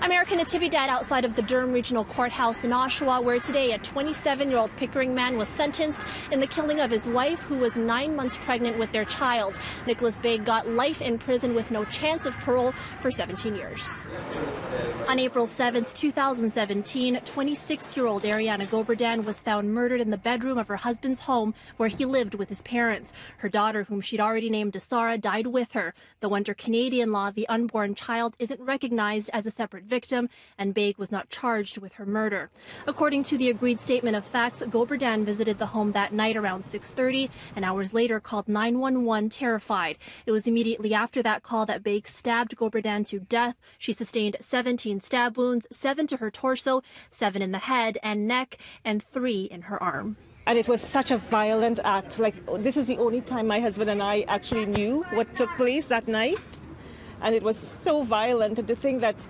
American Natividad outside of the Durham Regional Courthouse in Oshawa, where today a 27-year-old Pickering man was sentenced in the killing of his wife, who was 9 months pregnant with their child. Nicholas Baig got life in prison with no chance of parole for 17 years. On April 7, 2017, 26-year-old Ariana Goberdan was found murdered in the bedroom of her husband's home where he lived with his parents. Her daughter, whom she'd already named Asara, died with her, though under Canadian law, the unborn child isn't recognized as a separate victim, and Baig was not charged with her murder. According to the agreed statement of facts, Goberdan visited the home that night around 6:30 and hours later called 911 terrified. It was immediately after that call that Baig stabbed Goberdan to death. She sustained 17 stab wounds, 7 to her torso, 7 in the head and neck, and 3 in her arm. And it was such a violent act. Like, this is the only time my husband and I actually knew what took place that night. And it was so violent. And to think that,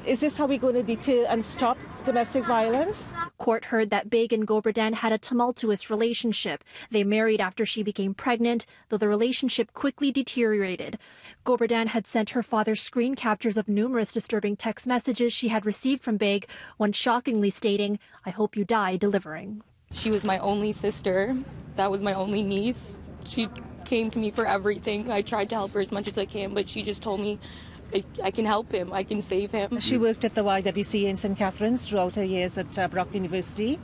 is this how we're going to deter and stop domestic violence? Court heard that Baig and Goberdan had a tumultuous relationship. They married after she became pregnant, though the relationship quickly deteriorated. Goberdan had sent her father screen captures of numerous disturbing text messages she had received from Baig, one shockingly stating, "I hope you die delivering." She was my only sister. That was my only niece. She came to me for everything. I tried to help her as much as I can, but she just told me, I can help him, I can save him. She worked at the YWCA in St. Catharines throughout her years at Brock University,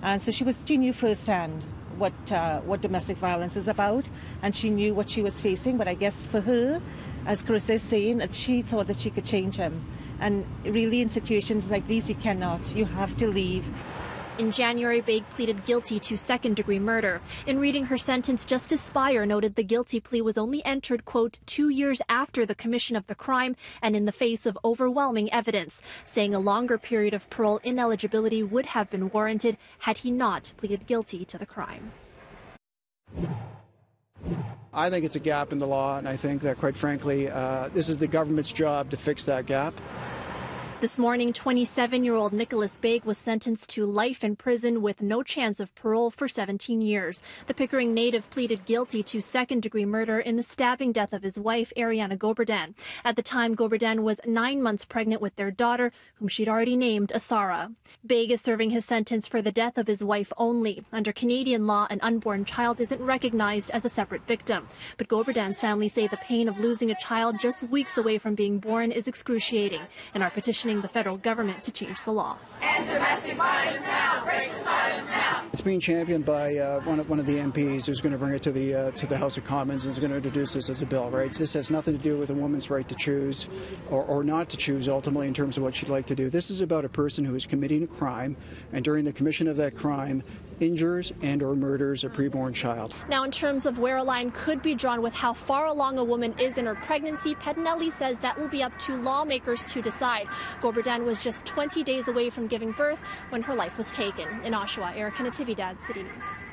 and so she knew firsthand what domestic violence is about, and she knew what she was facing. But I guess for her, as Carissa is saying, that she thought that she could change him. And really, in situations like these, you cannot. You have to leave. In January, Baig pleaded guilty to second-degree murder. In reading her sentence, Justice Spire noted the guilty plea was only entered, quote, 2 years after the commission of the crime and in the face of overwhelming evidence, saying a longer period of parole ineligibility would have been warranted had he not pleaded guilty to the crime. I think it's a gap in the law, and I think that, quite frankly, this is the government's job to fix that gap. This morning, 27-year-old Nicholas Baig was sentenced to life in prison with no chance of parole for 17 years. The Pickering native pleaded guilty to second-degree murder in the stabbing death of his wife, Ariana Goberdan. At the time, Goberdan was 9 months pregnant with their daughter, whom she'd already named Asara. Baig is serving his sentence for the death of his wife only. Under Canadian law, an unborn child isn't recognized as a separate victim. But Goberdan's family say the pain of losing a child just weeks away from being born is excruciating and are petitioning the federal government to change the law. End domestic violence now. Break the silence now. It's being championed by one of the MPs who's going to bring it to the House of Commons and is going to introduce this as a bill. Right? This has nothing to do with a woman's right to choose or not to choose ultimately in terms of what she'd like to do. This is about a person who is committing a crime and during the commission of that crime injures and or murders a preborn child. Now, in terms of where a line could be drawn with how far along a woman is in her pregnancy, Pettinelli says that will be up to lawmakers to decide. Goberdan was just 20 days away from giving birth when her life was taken. In Oshawa, Erica Natividad, City News.